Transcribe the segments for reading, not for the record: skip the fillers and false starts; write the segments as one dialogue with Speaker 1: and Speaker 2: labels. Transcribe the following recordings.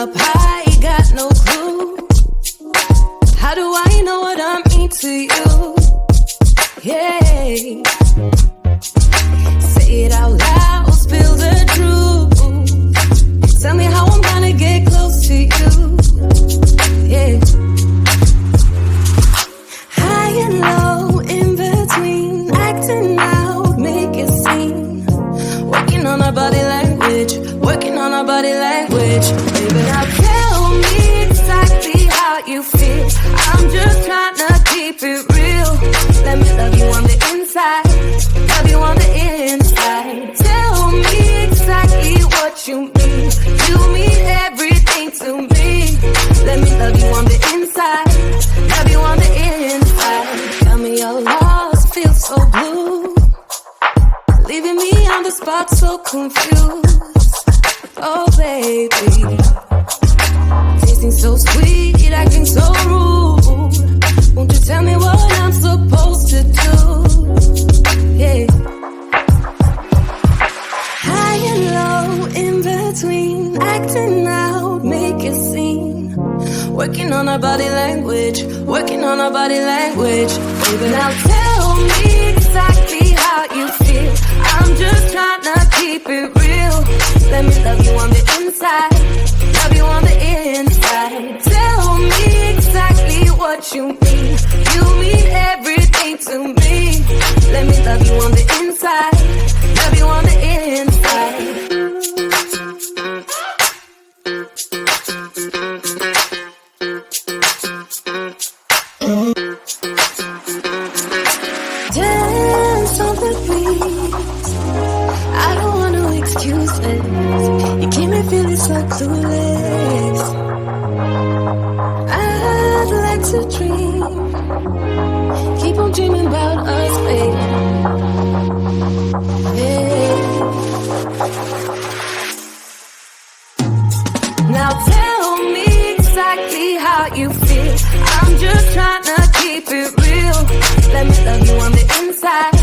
Speaker 1: up high, got no clue. How do I know what I mean to you? Yeah. Say it out loud, spill the truth. Tell me how I'm gonna get close to you. Yeah. High and low, in between, acting out, make it seem. Working on our body language, working on our body language. Baby, now tell me exactly how you feel. I'm just trying to keep it real. Let me love you on the inside, love you on the inside. Tell me exactly what you mean. You mean everything to me. Let me love you on the inside, love you on the inside. Tell me you're lost, feel so blue, leaving me on the spot so confused. Oh baby, tasting so sweet, acting so rude. Won't you tell me what I'm supposed to do? Yeah. High and low, in between, acting out, make a scene. Working on our body language, working on our body language. Baby, now tell me exactly how you feel. I'm just trying to keep it real. Let me love you on the inside, love you on the inside. Tell me exactly what you mean. You mean everything to me. Let me love you on the inside, love you on the inside. Dance on the breeze, I don't want no excuses. You keep me feeling so clueless. I'd like to dream, keep on dreaming about us, baby. Yeah. Now tell me exactly how you feel. I'm just trying to keep it real. Let me love you on the inside,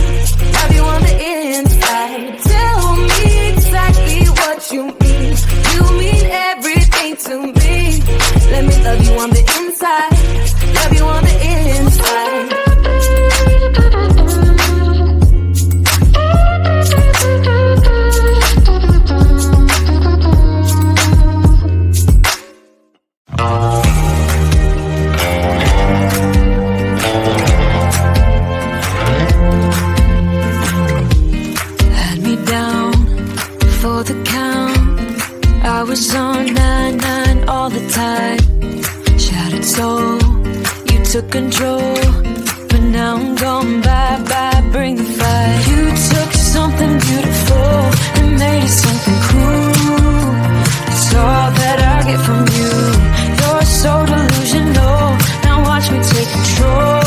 Speaker 1: love you on the inside. Tell me exactly what you mean. You mean everything to me. Let me love you on the inside, love you on the inside. was on 9-9 all the time. Shattered soul, you took control. But now I'm gone, bye-bye, bring the fire. You took something beautiful and made it something cruel. It's all that I get from you. You're so delusional, now watch me take control.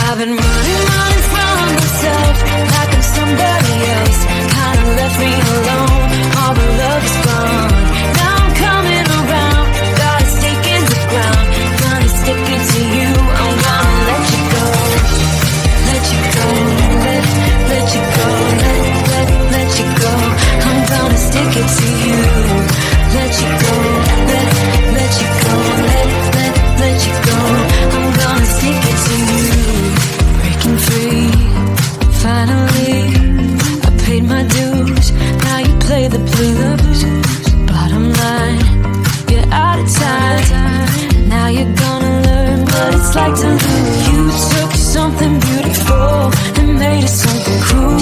Speaker 1: I've been running from myself like I'm somebody else. Kinda left me alone, all the love is gone. Now I'm coming around, got a stake in the ground. Gonna stick it to you, I'm gonna let you go. Let you go, let you go, let you go. I'm gonna stick it to you. Let you go, let you go, let you go. I'm gonna stick it to you. Breaking free, finally, I paid my dues. Now you play the blues. Bottom line, you're out of time. Now you're gonna learn what it's like to lose. You took something beautiful and made it something cruel.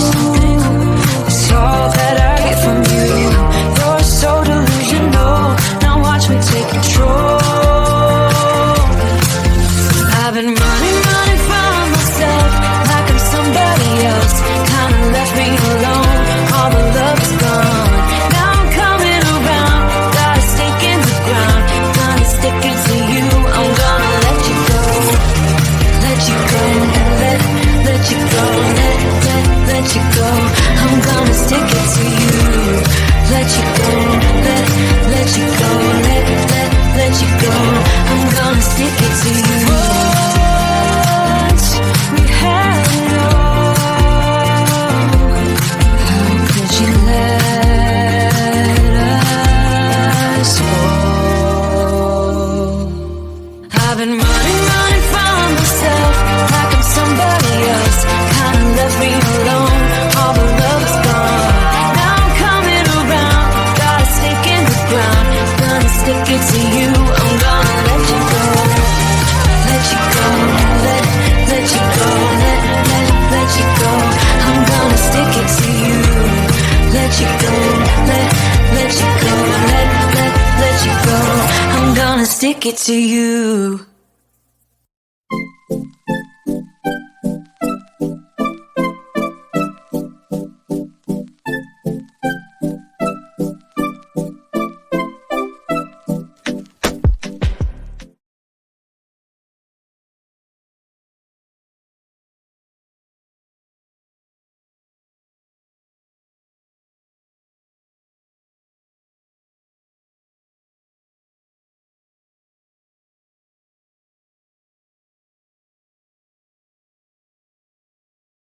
Speaker 1: It's all that I get from you. You're so delusional, now watch me take control. I've been running from myself like I'm somebody else. Kinda left me alone, all the love is gone. Now I'm coming around, got a stake in the ground. Gonna stick it to you, I'm gonna let you go. Let you go, let you go, let you go. I'm gonna stick it to you. Let you go, let you go, let you go. I'm gonna stick it to you. Once we had it all, how could you let us fall? I've been running from myself like I'm somebody else. Kinda left me alone, all the love is gone. Now I'm coming around, got a stake in the ground. Gonna stick it to you, I'm gonna let you go. Let you go, let you go, let you go. I'm gonna stick it to you. Let you go, let you go, let you go. I'm gonna stick it to you.